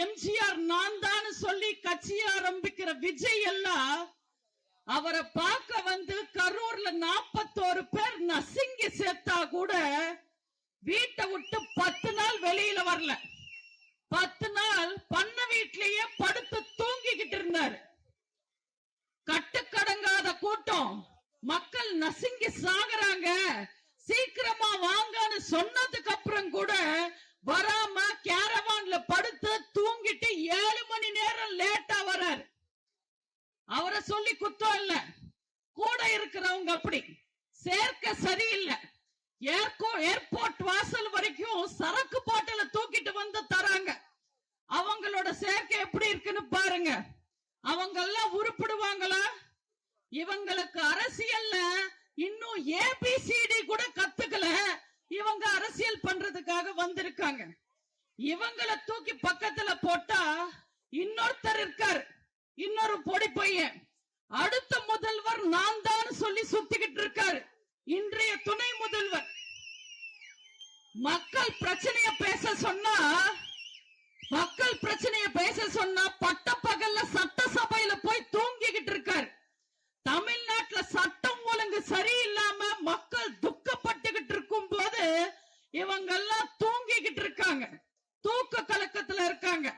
எம்ஜிஆர் நான் தான் சொல்லி கட்சி ஆரம்பிக்கிற விஜய் எல்லாம் அவரை பார்க்க வந்து கரூர்ல 41 பேர் நசுங்கி சேர்த்தா கூட வீட்டை விட்டு 10 நாள் வெளியில வரல. 10 நாள் பண்ண வீட்டிலேயே படுத்து தூங்கிக்கிட்டு இருந்தாரு. கட்டுக்கடங்காத கூட்டம், மக்கள் நசுங்கி சாகுறாங்க, சீக்கிரமா வாங்கன்னு சொன்னதுக்கு அப்புறம் கூட வராம கேரவான்ல படுத்து தூங்கிட்டு 7 மணி நேரம் லேட்டா வராரு. அவரை சொல்லி குத்தம் இல்ல, கூட இருக்கிறவங்க அப்படி சேர்க்க சரியில்லை. ஏர்போர்ட் வாசல் வரைக்கும் சரக்கு பாட்டில தூக்கிட்டு வந்து தராங்க. அவங்களோட சேர்க்கை எப்படி இருக்குன்னு பாருங்க. அவங்க எல்லாம் உருப்பிடுவாங்களா? இவங்களுக்கு அரசியல்ல இன்னும் ஏபிசிடி கூட கத்துக்கல. இவங்க அரசியல் பண்றதுக்காக வந்திருக்காங்க. இவங்களை தூக்கி பக்கத்துல போட்டா இன்னொருத்தர் இருக்காரு, இன்னொரு பொடி பையன். அடுத்த முதல்வர் நான் தான் சொல்லி சுத்திக்கிட்டு இருக்காரு, இன்றைய துணை முதல்வர். மக்கள் பிரச்சனைய பேச சொன்னா பட்டப்பகல்ல சட்டசபையில போய் தூங்கிக்கிட்டு இருக்காரு. தமிழ்நாட்டுல சட்டம் ஒழுங்கு சரியில்லாம மக்கள் துக்கப்பட்டுகிட்டு இருக்கும் போது இவங்க எல்லாம் தூங்கிக்கிட்டு இருக்காங்க, தூக்க கலக்கத்துல இருக்காங்க.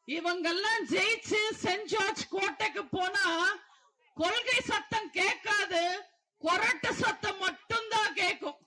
இவங்க எல்லாம் ஜெயிச்சு சென்ட் ஜார்ஜ் கோட்டைக்கு போனா கொள்கை சத்தம் கேட்காது, கொரட்ட சத்தம் மட்டும்தான் கேட்கும்.